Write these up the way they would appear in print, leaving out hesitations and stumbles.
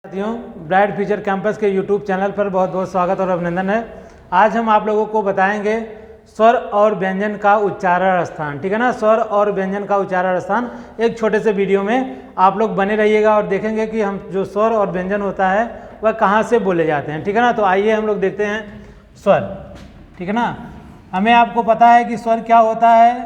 साथियों, bright future campus के YouTube channel पर बहुत बहुत स्वागत और अभिनंदन है। आज हम आप लोगों को बताएंगे स्वर और व्यंजन का उच्चारण स्थान। ठीक है ना, स्वर और व्यंजन का उच्चारण स्थान एक छोटे से वीडियो में आप लोग बने रहिएगा और देखेंगे कि हम जो स्वर और व्यंजन होता है वह कहाँ से बोले जाते हैं। ठीक है ना, तो आइए हम लोग देखते हैं स्वर। ठीक है ना, हमें आपको पता है कि स्वर क्या होता है,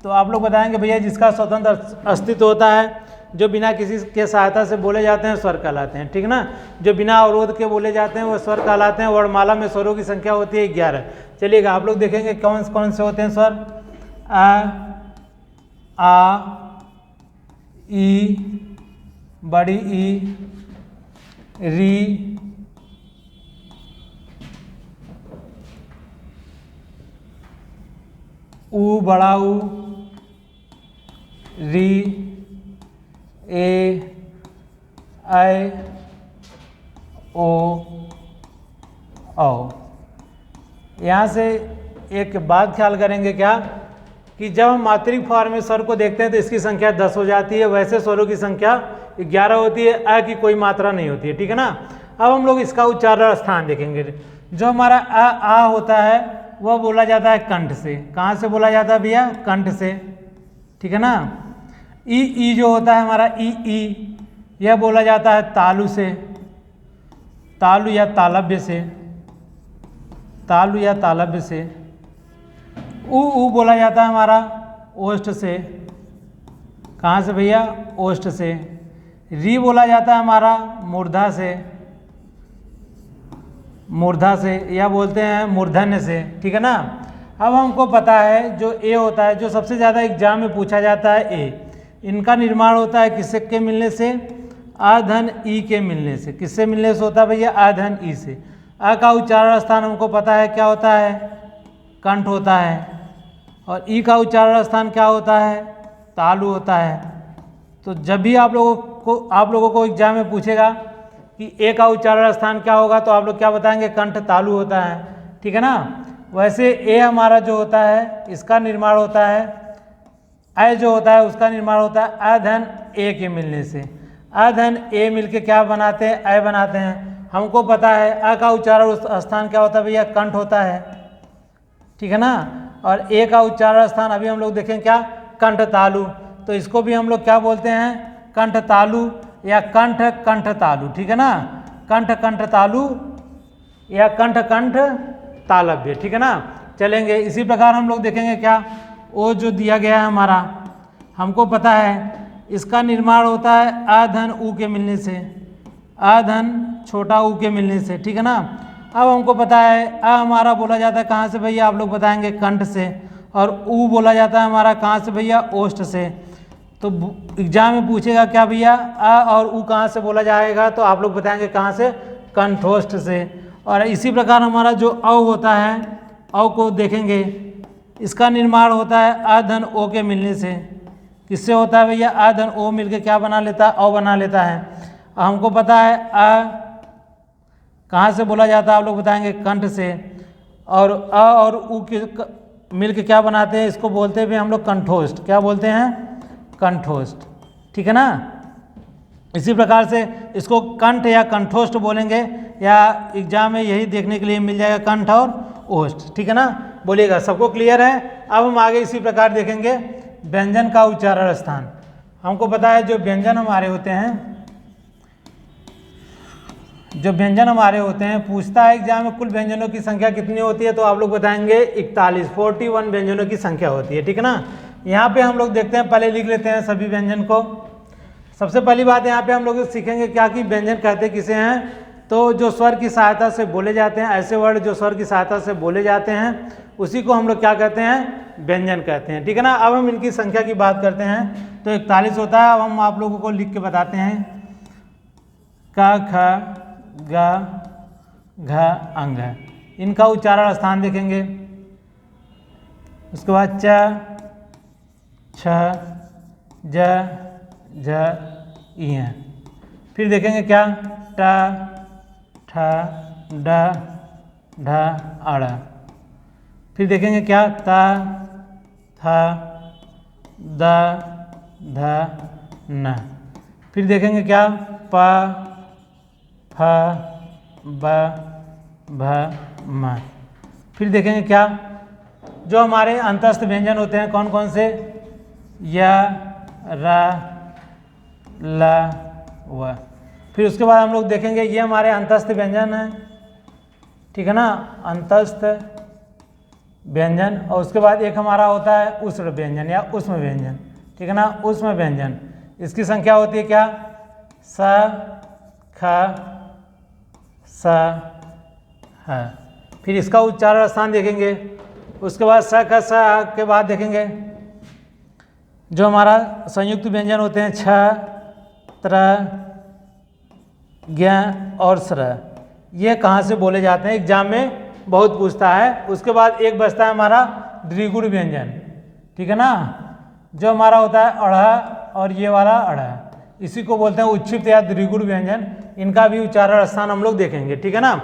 तो आप लोग बताएंगे भैया जिसका स्वतंत्र अस्तित्व होता है, जो बिना किसी के सहायता से बोले जाते हैं स्वर कहलाते हैं। ठीक है ना, जो बिना अवरोध के बोले जाते हैं वो स्वर कहलाते हैं। वर्णमाला में स्वरों की संख्या होती है 11। चलिएगा आप लोग देखेंगे कौन कौन से होते हैं स्वर। आ, ई, बड़ी ई, री, ऊ, बड़ा ऊ, री, ए, आई, ओ, औ। यहाँ से एक बात ख्याल करेंगे क्या कि जब हम मात्रिक फॉर्म में स्वर को देखते हैं तो इसकी संख्या 10 हो जाती है, वैसे स्वरों की संख्या 11 होती है, अ की कोई मात्रा नहीं होती है। ठीक है ना, अब हम लोग इसका उच्चारण स्थान देखेंगे। जो हमारा आ होता है वह बोला जाता है कंठ से। कहाँ से बोला जाता है भैया? कंठ से। ठीक है ना, ई जो होता है हमारा ई यह बोला जाता है तालु से, तालु या तालव्य से, तालु या तालव्य से। ऊ बोला जाता है हमारा ओष्ठ से। कहाँ से भैया? ओष्ठ से। री बोला जाता है हमारा मूर्धा से, मूर्धा से या बोलते हैं मूर्धन्य से। ठीक है ना, अब हमको पता है जो ए होता है, जो सबसे ज़्यादा एग्जाम में पूछा जाता है ए, इनका निर्माण होता है किससे के मिलने से? आ धन ई के मिलने से। किससे मिलने से होता है भैया? आ धन ई से। अ का उच्चारण स्थान हमको पता है क्या होता है? कंठ होता है। और ई का उच्चारण स्थान क्या होता है? तालु होता है। तो जब भी आप लोगों को एग्जाम में पूछेगा कि ए का उच्चारण स्थान क्या होगा, तो आप लोग क्या बताएंगे? कंठ तालु होता है। ठीक है ना, वैसे ए हमारा जो होता है इसका निर्माण होता है, अ जो होता है उसका निर्माण होता है अ धन ए के मिलने से। अ धन ए मिलके क्या बनाते हैं? अ बनाते हैं। हमको पता है अ का उच्चारण स्थान क्या होता है भैया? कंठ होता है। ठीक है ना, और ए का उच्चारण स्थान अभी हम लोग देखें क्या? कंठ तालु। तो इसको भी हम लोग क्या बोलते हैं? कंठ तालु या कंठ तालु। ठीक है ना, कंठ तालु या कंठ तालव्य। ठीक है ना, चलेंगे इसी प्रकार हम लोग देखेंगे क्या? ओ जो दिया गया है हमारा, हमको पता है इसका निर्माण होता है आ धन ऊ के मिलने से, आ धन छोटा ऊ के मिलने से। ठीक है ना, अब हमको पता है अ हमारा बोला जाता है कहाँ से भैया? आप लोग बताएंगे कंठ से। और ऊ बोला जाता है हमारा कहाँ से भैया? ओष्ठ से। तो एग्जाम में पूछेगा क्या भैया? अ और ऊ कहाँ से बोला जाएगा? तो आप लोग बताएंगे कहाँ से? कंठोष्ठ से। और इसी प्रकार हमारा जो औ होता है, औ को देखेंगे, इसका निर्माण होता है अ धन ओ के मिलने से। किससे होता है भैया? अ धन ओ मिलके क्या बना लेता है? औ बना लेता है। हमको पता है अ कहाँ से बोला जाता है? आप लोग बताएंगे कंठ से। और अ और ऊ के मिलके क्या बनाते हैं? इसको बोलते हैं हम लोग कंठोष्ठ। क्या बोलते हैं? कंठोष्ठ। ठीक है ना, इसी प्रकार से इसको कंठ या कंठोष्ठ बोलेंगे, या एग्जाम में यही देखने के लिए मिल जाएगा कंठ और ओष्ठ। ठीक है ना, बोलिएगा। सबको क्लियर है? अब हम आगे इसी प्रकार देखेंगे व्यंजन का उच्चारण स्थान। हमको पता है जो व्यंजन हमारे होते हैं, जो व्यंजन हमारे होते हैं, पूछता है एग्जाम में कुल व्यंजनों की संख्या कितनी होती है, तो आप लोग बताएंगे 41 व्यंजनों की संख्या होती है। ठीक है ना, यहाँ पे हम लोग देखते हैं, पहले लिख लेते हैं सभी व्यंजन को। सबसे पहली बात यहाँ पे हम लोग सीखेंगे क्या कि व्यंजन कहते किसे हैं? तो जो स्वर की सहायता से बोले जाते हैं, ऐसे वर्ड जो स्वर की सहायता से बोले जाते हैं उसी को हम लोग क्या कहते हैं? व्यंजन कहते हैं। ठीक है ना, अब हम इनकी संख्या की बात करते हैं। तो 41 होता है। अब हम आप लोगों को लिख के बताते हैं। क, ख, ग, घ, अंग। इनका उच्चारण स्थान देखेंगे। उसके बाद च, छ, ज, झ, इ। फिर देखेंगे क्या? ट, ठ, ड, ढ, अड़। फिर देखेंगे क्या? त, थ, द, ध, न। फिर देखेंगे क्या? प, फ ब भ म। फिर देखेंगे क्या जो हमारे अंतस्थ व्यंजन होते हैं कौन कौन से, य र ल व। फिर उसके बाद हम लोग देखेंगे ये हमारे अंतस्थ व्यंजन हैं, ठीक है ना, अंतस्थ व्यंजन। और उसके बाद एक हमारा होता है उष्ण व्यंजन या उष्म व्यंजन, ठीक है ना, उष्म व्यंजन। इसकी संख्या होती है क्या, स ख स ह। फिर इसका उच्चारण स्थान देखेंगे। उसके बाद स ख स के बाद देखेंगे जो हमारा संयुक्त व्यंजन होते हैं छ त्र ज्ञ और स्र, ये कहाँ से बोले जाते हैं, एग्जाम में बहुत पूछता है। उसके बाद एक बचता है हमारा द्विगुण व्यंजन, ठीक है ना, जो हमारा होता है अढ़ और ये वाला अढ़, इसी को बोलते हैं उच्छिष्ट या द्विगुण व्यंजन। इनका भी उच्चारण स्थान हम लोग देखेंगे, ठीक है ना।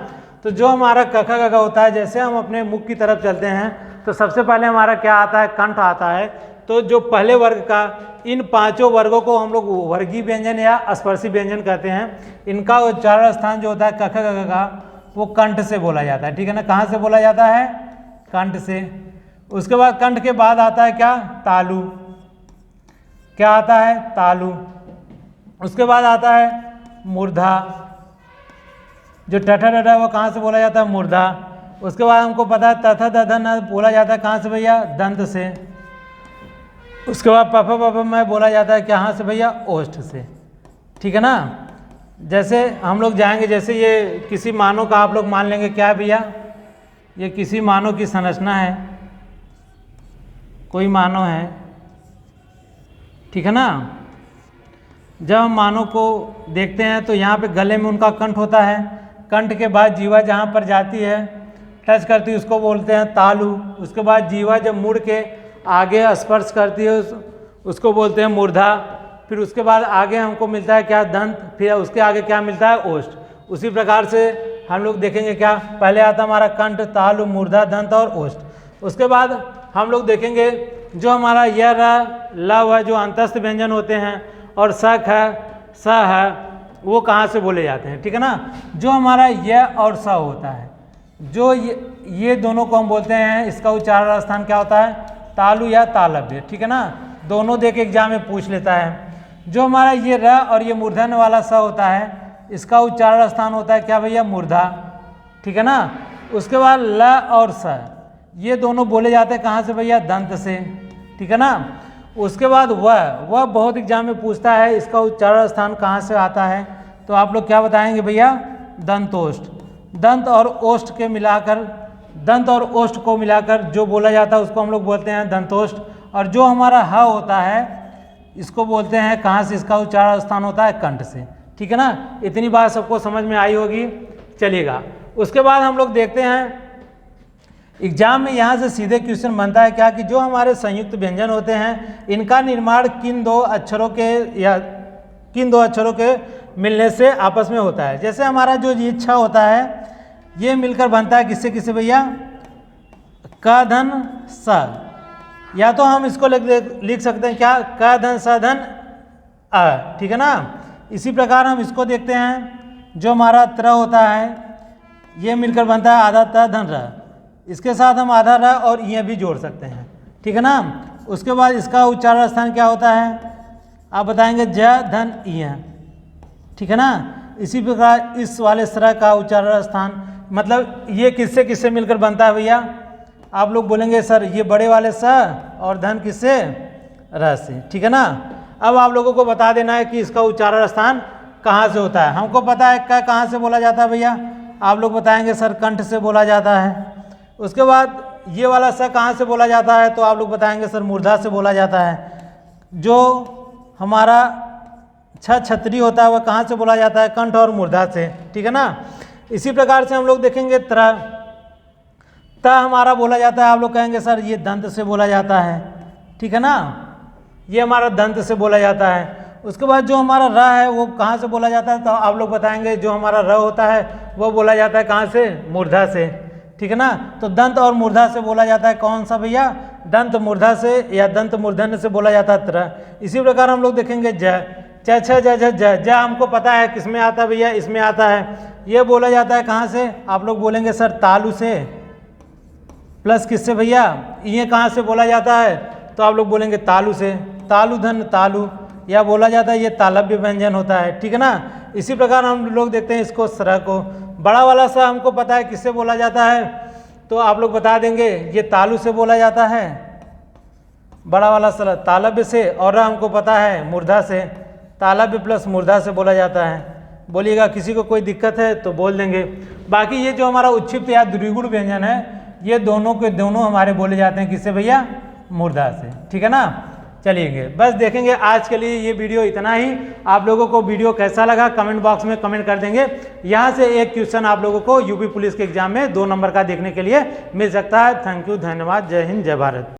तो जो हमारा कखा गगा होता है, जैसे हम अपने मुख की तरफ चलते हैं तो सबसे पहले हमारा क्या आता है, कंठ आता है। तो जो पहले वर्ग का, इन पांचों वर्गों को हम लोग वर्गीय व्यंजन या स्पर्शी व्यंजन कहते हैं। इनका उच्चारण स्थान जो होता है कखा गगा का, वो कंठ से बोला जाता है, ठीक है ना। कहाँ से बोला जाता है, कंठ से। उसके बाद कंठ के बाद आता है क्या, तालु। क्या आता है, तालु। उसके बाद आता है मूर्धा, जो टठा डठा वो कहाँ से बोला जाता है, मूर्धा। उसके बाद हमको पता है तथा दधन बोला जाता है कहाँ से भैया, दंत से। उसके बाद पफ पफ में बोला जाता है कहाँ से भैया, ओष्ठ से, ठीक है ना। जैसे हम लोग जाएंगे, जैसे ये किसी मानव का आप लोग मान लेंगे क्या है भैया, ये किसी मानव की संरचना है, कोई मानव है, ठीक है ना। जब हम मानव को देखते हैं तो यहाँ पे गले में उनका कंठ होता है, कंठ के बाद जीवा जहाँ पर जाती है, टच करती है, उसको बोलते हैं तालु। उसके बाद जीवा जब मुड़ के आगे स्पर्श करती है उसको बोलते हैं मूर्धा। फिर उसके बाद आगे हमको मिलता है क्या, दंत। फिर उसके आगे क्या मिलता है, ओष्ठ। उसी प्रकार से हम लोग देखेंगे क्या, पहले आता हमारा कंठ, तालु, मूर्धा, दंत और ओष्ठ। उसके बाद हम लोग देखेंगे जो हमारा य र ल व जो अंतस्थ व्यंजन होते हैं और स ख स है, वो कहाँ से बोले जाते हैं, ठीक है ना। जो हमारा य और स होता है, जो ये दोनों को हम बोलते हैं, इसका उच्चारण स्थान क्या होता है, तालु या तालव्य, ठीक है ना। दोनों देख एग्जाम में पूछ लेता है। जो हमारा ये र और ये मूर्धन्य वाला स होता है, इसका उच्चारण स्थान होता है क्या भैया, मूर्धा, ठीक है ना। उसके बाद ल और स, ये दोनों बोले जाते हैं कहाँ से भैया, दंत से, ठीक है ना। उसके बाद वह बहुत एग्जाम में पूछता है, इसका उच्चारण स्थान कहाँ से आता है, तो आप लोग क्या बताएंगे भैया, दंतोष्ठ। दंत और ओष्ठ के मिलाकर, दंत और ओष्ठ को मिलाकर जो बोला जाता है उसको हम लोग बोलते हैं दंतोष्ठ। और जो हमारा ह होता है, इसको बोलते हैं कहाँ से, इसका उच्चारण स्थान होता है कंठ से, ठीक है ना। इतनी बात सबको समझ में आई होगी, चलिएगा। उसके बाद हम लोग देखते हैं एग्जाम में यहाँ से सीधे क्वेश्चन बनता है क्या, कि जो हमारे संयुक्त व्यंजन होते हैं इनका निर्माण किन दो अक्षरों के मिलने से आपस में होता है। जैसे हमारा जो इच्छा होता है, ये मिलकर बनता है किससे किससे भैया, क धन स, या तो हम इसको लिख सकते हैं क्या, क धन स धन अ, ठीक है ना। इसी प्रकार हम इसको देखते हैं, जो हमारा त्र होता है, ये मिलकर बनता है आधा त धन र, इसके साथ हम आधा र और ये भी जोड़ सकते हैं, ठीक है ना। उसके बाद इसका उच्चारण स्थान क्या होता है, आप बताएंगे ज धन इ, ठीक है ना। इसी प्रकार इस वाले स्र का उच्चारण स्थान, मतलब ये किससे किससे मिलकर बनता है भैया, आप लोग बोलेंगे सर ये बड़े वाले स और धन किससे, र से, ठीक है ना। अब आप लोगों को बता देना है कि इसका उच्चारण स्थान कहाँ से होता है। हमको पता है क कहाँ से बोला जाता है भैया, आप लोग बताएंगे सर कंठ से बोला जाता है। उसके बाद ये वाला स कहाँ से बोला जाता है, तो आप लोग बताएंगे सर मूर्धा से बोला जाता है। जो हमारा छतरी होता है वह कहाँ से बोला जाता है, कंठ और मूर्धा से, ठीक है ना। इसी प्रकार से हम लोग देखेंगे त हमारा बोला जाता है, आप लोग कहेंगे सर ये दंत से बोला जाता है, ठीक है ना, ये हमारा दंत से बोला जाता है। उसके बाद जो हमारा र है वो कहाँ से बोला जाता है, तो आप लोग बताएंगे जो हमारा र होता है वो बोला जाता है कहाँ से, मूर्धा से, ठीक है ना। तो दंत और मूर्धा से बोला जाता है कौन सा भैया, दंत मूर्धा से या दंत मूर्धन्य से बोला जाता है त्र। इसी प्रकार हम लोग देखेंगे ज, च छ ज झ झ झ हमको पता है किस में आता है भैया, इसमें आता है। ये बोला जाता है कहाँ से, आप लोग बोलेंगे सर तालु से, प्लस किससे भैया, ये कहाँ से बोला जाता है, तो आप लोग बोलेंगे तालु से। तालु धन तालु, या बोला जाता है ये तालव्य व्यंजन होता है, ठीक है ना। इसी प्रकार हम लोग देखते हैं इसको स्र को, बड़ा वाला सा हमको पता है किससे बोला जाता है, तो आप लोग बता देंगे ये तालु से बोला जाता है, बड़ा वाला सा तालव्य से, और हमको पता है मूर्धा से, तालव्य प्लस मूर्धा से बोला जाता है। बोलिएगा किसी को कोई दिक्कत है तो बोल देंगे। बाकी ये जो हमारा उच्छिप्त या द्विगुण व्यंजन है, ये दोनों के दोनों हमारे बोले जाते हैं किससे भैया, मूर्धा से, ठीक है ना। चलिए बस देखेंगे आज के लिए ये वीडियो इतना ही। आप लोगों को वीडियो कैसा लगा कमेंट बॉक्स में कमेंट कर देंगे। यहाँ से एक क्वेश्चन आप लोगों को यूपी पुलिस के एग्जाम में 2 नंबर का देखने के लिए मिल सकता है। थैंक यू, धन्यवाद, जय हिंद, जय भारत।